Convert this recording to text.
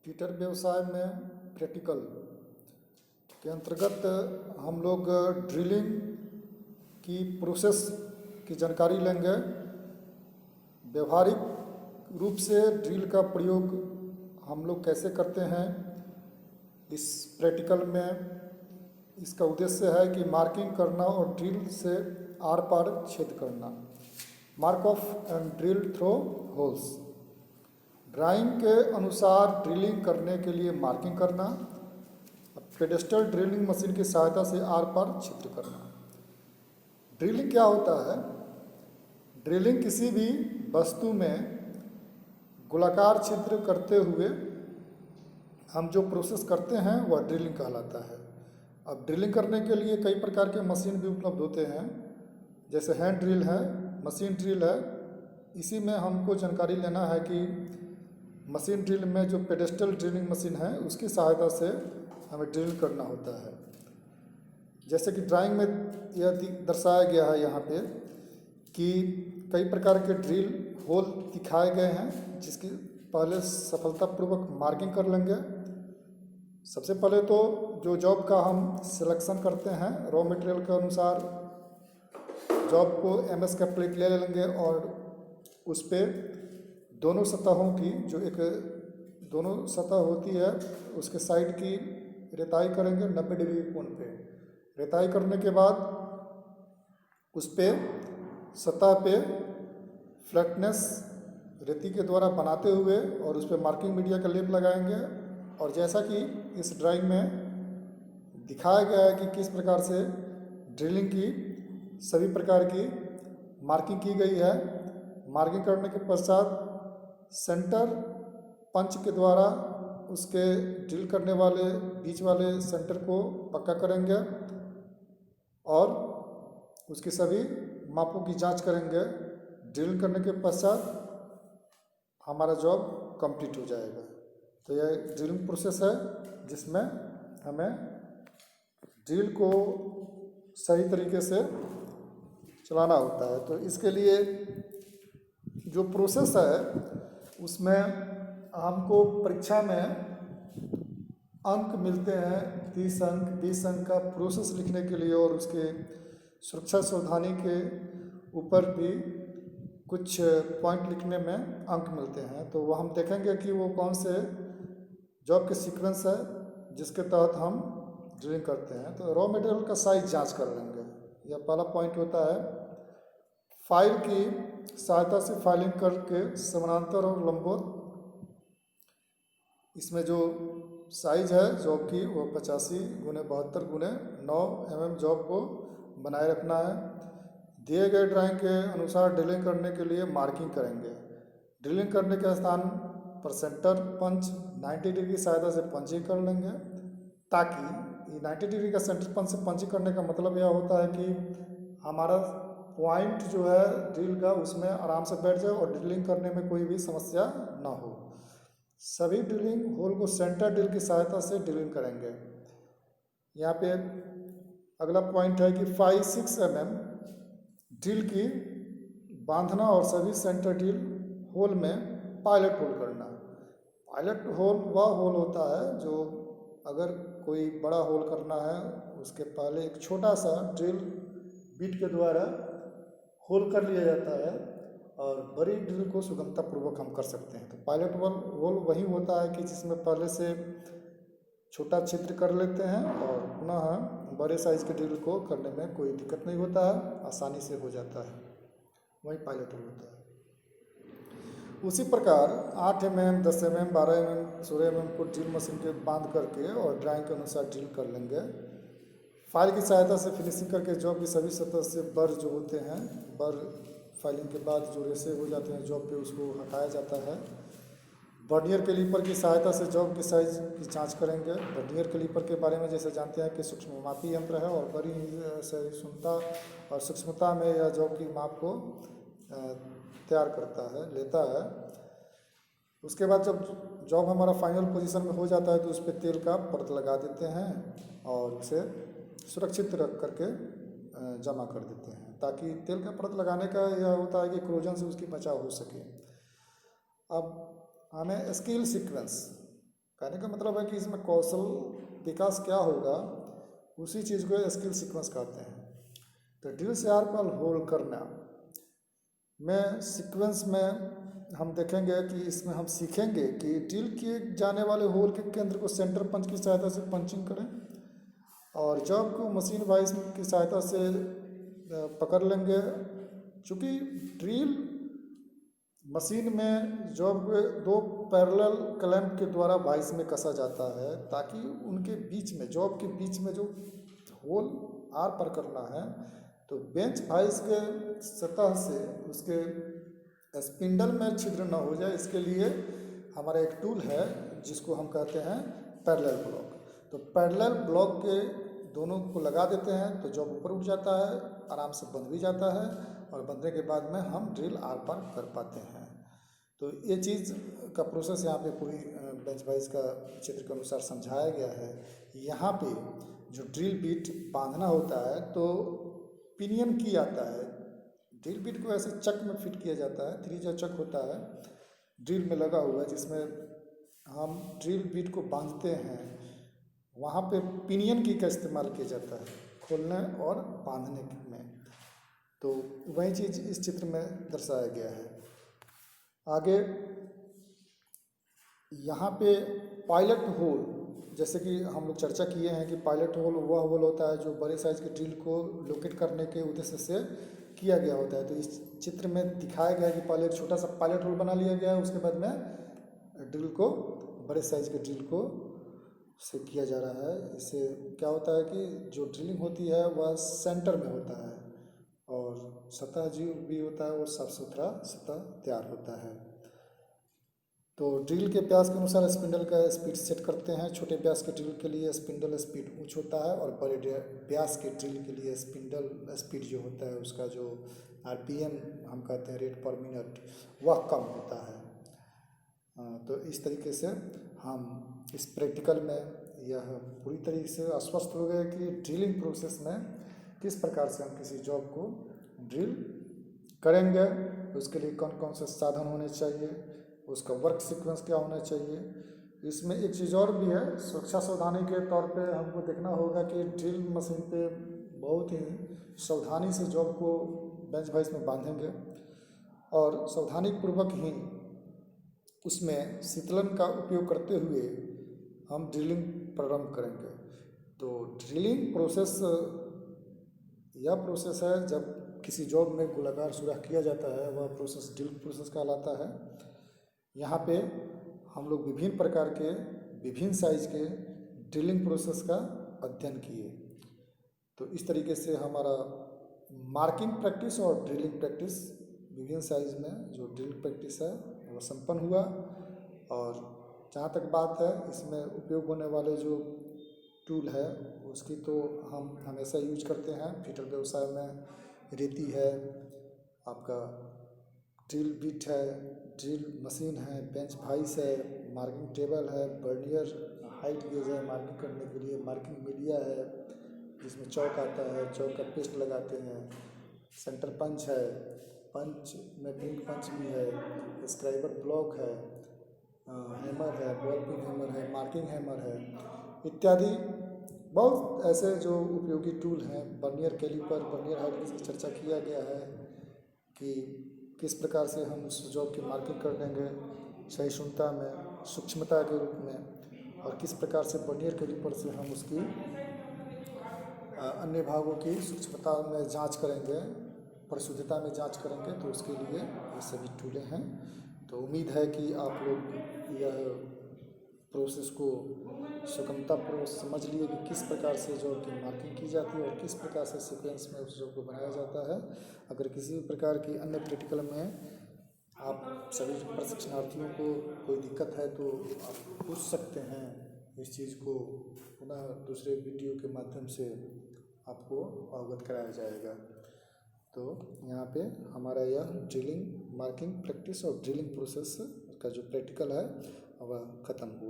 कीटर व्यवसाय में प्रैक्टिकल के अंतर्गत हम लोग ड्रिलिंग की प्रोसेस की जानकारी लेंगे। व्यवहारिक रूप से ड्रिल का प्रयोग हम लोग कैसे करते हैं इस प्रैक्टिकल में। इसका उद्देश्य है कि मार्किंग करना और ड्रिल से आर पार छेद करना। Mark off and drill through holes. Drawing के अनुसार ड्रिलिंग करने के लिए मार्किंग करना। पेडेस्टल ड्रिलिंग मशीन की सहायता से आर पार छिद्र करना। ड्रिलिंग क्या होता है? ड्रिलिंग किसी भी वस्तु में गोलाकार छिद्र करते हुए हम जो प्रोसेस करते हैं वह ड्रिलिंग कहलाता है। अब ड्रिलिंग करने के लिए कई प्रकार के मशीन भी उपलब्ध होते हैं, जैसे हैंड ड्रिल है, मशीन ड्रिल है। इसी में हमको जानकारी लेना है कि मशीन ड्रिल में जो पेडेस्टल ड्रिलिंग मशीन है उसकी सहायता से हमें ड्रिल करना होता है। जैसे कि ड्राइंग में यह दर्शाया गया है यहाँ पे कि कई प्रकार के ड्रिल होल दिखाए गए हैं, जिसकी पहले सफलतापूर्वक मार्किंग कर लेंगे। सबसे पहले तो जो जॉब का हम सिलेक्शन करते हैं, रॉ मटेरियल के अनुसार जॉब को एमएस का प्लेट ले लेंगे और उस पर दोनों सतहों की जो एक दोनों सतह होती है उसके साइड की रेताई करेंगे 90 डिग्री कोण पे। रेताई करने के बाद उस पर सतह पे फ्लैटनेस रेती के द्वारा बनाते हुए और उस पर मार्किंग मीडिया का लेप लगाएंगे। और जैसा कि इस ड्राइंग में दिखाया गया है कि किस प्रकार से ड्रिलिंग की सभी प्रकार की मार्किंग की गई है। मार्किंग करने के पश्चात सेंटर पंच के द्वारा उसके ड्रिल करने वाले बीच वाले सेंटर को पक्का करेंगे और उसकी सभी मापों की जांच करेंगे। ड्रिल करने के पश्चात हमारा जॉब कंप्लीट हो जाएगा। तो यह ड्रिलिंग प्रोसेस है जिसमें हमें ड्रिल को सही तरीके से चलाना होता है। तो इसके लिए जो प्रोसेस है उसमें हमको परीक्षा में अंक मिलते हैं 30 अंक 20 अंक का प्रोसेस लिखने के लिए, और उसके सुरक्षा सावधानी के ऊपर भी कुछ पॉइंट लिखने में अंक मिलते हैं। तो वो हम देखेंगे कि वो कौन से जॉब के सीक्वेंस है जिसके तहत हम ड्रिलिंग करते हैं। तो रॉ मटेरियल का साइज जांच कर लेंगे। यह पहला पॉइंट होता है। फाइल की सहायता से फाइलिंग करके समानांतर और लंबवत इसमें जो साइज है जॉब की वो 85 गुने 72 गुने 9 mm जॉब को बनाए रखना है। दिए गए ड्राइंग के अनुसार ड्रिलिंग करने के लिए मार्किंग करेंगे। ड्रिलिंग करने के स्थान पर सेंटर पंच 90 डिग्री की सहायता से पंचिंग कर लेंगे, ताकि 90 डिग्री का सेंटर पंच से पंचिंग करने का मतलब यह होता है कि हमारा पॉइंट जो है ड्रिल का उसमें आराम से बैठ जाए और ड्रिलिंग करने में कोई भी समस्या ना हो। सभी ड्रिलिंग होल को सेंटर ड्रिल की सहायता से ड्रिलिंग करेंगे। यहाँ पे अगला पॉइंट है कि 5-6 mm ड्रिल की बांधना और सभी सेंटर ड्रिल होल में पायलट होल करना। पायलट होल वह होल होता है जो अगर कोई बड़ा होल करना है उसके पहले एक छोटा सा ड्रिल बीट के द्वारा होल कर लिया जाता है और बड़ी ड्रिल को सुगमतापूर्वक हम कर सकते हैं। तो पायलट होल वही होता है कि जिसमें पहले से छोटा छिद्र कर लेते हैं और पुनः बड़े साइज के ड्रिल को करने में कोई दिक्कत नहीं होता है, आसानी से हो जाता है। वही पायलट होल होता है। उसी प्रकार 8 mm 10 mm 12 mm 16 mm को ड्रिल मशीन के बांध करके और ड्राइंग के अनुसार ड्रिल कर लेंगे। फाइल की सहायता से फिनिशिंग करके जॉब की सभी सतह से बर जो होते हैं, बर फाइलिंग के बाद जो रेसे हो जाते हैं जॉब पे उसको हटाया जाता है। वर्नियर कैलीपर की सहायता से जॉब की साइज की जांच करेंगे। वर्नियर कैलीपर के बारे में जैसे जानते हैं कि सूक्ष्ममापी यंत्र है और बड़ी सहिष्णुता और सूक्ष्मता में यह जॉब की माप को तैयार करता है, लेता है। उसके बाद जब जॉब हमारा फाइनल पोजीशन में हो जाता है तो उस पर तेल का परत लगा देते हैं और उसे सुरक्षित रख करके जमा कर देते हैं, ताकि तेल का परत लगाने का यह होता है कि क्रोजन से उसकी बचाव हो सके। अब हमें स्केल सीक्वेंस कहने का मतलब है कि इसमें कौशल विकास क्या होगा, उसी चीज़ को स्किल सीक्वेंस कहते हैं। तो ड्रिल से आर पर होल करना में सीक्वेंस में हम देखेंगे कि इसमें हम सीखेंगे कि ड्रिल किए जाने वाले होल के केंद्र को सेंटर पंच की सहायता से पंचिंग करें, और जॉब को मशीन वाइज की सहायता से पकड़ लेंगे। चूँकि ड्रिल मशीन में जॉब के दो पैरेलल क्लैंप के द्वारा वाइस में कसा जाता है, ताकि उनके बीच में, जॉब के बीच में जो होल आर पर करना है, तो बेंच वाइस के सतह से उसके स्पिंडल में छिद्र न हो जाए, इसके लिए हमारा एक टूल है जिसको हम कहते हैं पैरेलल ब्लॉक। तो पैरेलल ब्लॉक के दोनों को लगा देते हैं तो जॉब ऊपर उठ जाता है, आराम से बंध भी जाता है, और बंधने के बाद में हम ड्रिल आर पार कर पाते हैं। तो ये चीज़ का प्रोसेस यहाँ पे पूरी बेंच वाइज का चित्र के अनुसार समझाया गया है। यहाँ पे जो ड्रिल बीट बांधना होता है तो पिनियन की आता है, ड्रिल बीट को ऐसे चक में फिट किया जाता है, 3 चक होता है ड्रिल में लगा हुआ है, जिसमें हम ड्रिल बीट को बांधते हैं। वहाँ पे पिनियन की का इस्तेमाल किया जाता है खोलने और बांधने में। तो वही चीज़ इस चित्र में दर्शाया गया है। आगे यहाँ पे पायलट होल, जैसे कि हम लोग चर्चा किए हैं कि पायलट होल वह होल होता है जो बड़े साइज के ड्रिल को लोकेट करने के उद्देश्य से किया गया होता है। तो इस चित्र में दिखाया गया है कि पहले एक छोटा सा पायलट होल बना लिया गया है, उसके बाद में ड्रिल को, बड़े साइज के ड्रिल को से किया जा रहा है। इससे क्या होता है कि जो ड्रिलिंग होती है वह सेंटर में होता है, और सतह जो भी होता है वो साफ सुथरा सतह तैयार होता है। तो ड्रिल के व्यास के अनुसार स्पिंडल का स्पीड सेट करते हैं। छोटे व्यास के ड्रिल के लिए स्पिंडल स्पीड उच्च होता है, और बड़े व्यास के ड्रिल के लिए स्पिंडल स्पीड जो होता है, उसका जो आरपीएम हम कहते हैं, रेट पर मिनट, वह कम होता है। तो इस तरीके से हम इस प्रैक्टिकल में यह पूरी तरीके से आश्वस्त हो गए कि ड्रिलिंग प्रोसेस में किस प्रकार से हम किसी जॉब को ड्रिल करेंगे, उसके लिए कौन कौन से साधन होने चाहिए, उसका वर्क सीक्वेंस क्या होना चाहिए। इसमें एक चीज़ और भी है, सुरक्षा सावधानी के तौर पे हमको देखना होगा कि ड्रिल मशीन पे बहुत ही सावधानी से जॉब को बेंच वाइज में बांधेंगे, और सावधानी पूर्वक ही उसमें शीतलन का उपयोग करते हुए हम ड्रिलिंग प्रारंभ करेंगे। तो ड्रिलिंग प्रोसेस यह प्रोसेस है जब किसी जॉब में गोलाकार सुराख किया जाता है, वह प्रोसेस ड्रिल प्रोसेस कहलाता है। यहाँ पे हम लोग विभिन्न प्रकार के, विभिन्न साइज के ड्रिलिंग प्रोसेस का अध्ययन किए। तो इस तरीके से हमारा मार्किंग प्रैक्टिस और ड्रिलिंग प्रैक्टिस, विभिन्न साइज में जो ड्रिल प्रैक्टिस है वह संपन्न हुआ। और जहाँ तक बात है इसमें उपयोग होने वाले जो टूल है उसकी, तो हम हमेशा यूज करते हैं फिटर व्यवसाय में। रेती है, आपका ड्रिल बिट है, ड्रिल मशीन है, बेंच वाइस है, मार्किंग टेबल है, वर्नियर हाइट गेज है मार्किंग करने के लिए, मार्किंग मीडिया है जिसमें चौक आता है, चौक का पेस्ट लगाते हैं, सेंटर पंच है, पंच में पिन पंच भी है, स्क्राइबर ब्लॉक है, हैमर है, बॉल पिन हैमर है, मार्किंग हैमर है, इत्यादि बहुत ऐसे जो उपयोगी टूल हैं। Vernier caliper, vernier height gauge की चर्चा किया गया है कि किस प्रकार से हम उस जॉब की मार्किंग कर देंगे सहिष्णुता में, सूक्ष्मता के रूप में, और किस प्रकार से वर्नियर कैलिपर से हम उसकी अन्य भागों की सूक्ष्मता में जांच करेंगे, परिशुद्धता में जांच करेंगे। तो उसके लिए ये सभी टूलें हैं। तो उम्मीद है कि आप लोग यह प्रोसेस को सुगमतापूर्वक समझ लिए कि किस प्रकार से जॉब की मार्किंग की जाती है और किस प्रकार से सीक्वेंस में उस जॉब को बनाया जाता है। अगर किसी भी प्रकार की अन्य प्रैक्टिकल में आप सभी प्रशिक्षणार्थियों को कोई दिक्कत है तो आप पूछ सकते हैं। इस चीज़ को पुनः दूसरे वीडियो के माध्यम से आपको अवगत कराया जाएगा। तो यहाँ पे हमारा यह ड्रिलिंग, मार्किंग प्रैक्टिस और ड्रिलिंग प्रोसेस का जो प्रैक्टिकल है वह ख़त्म हुआ।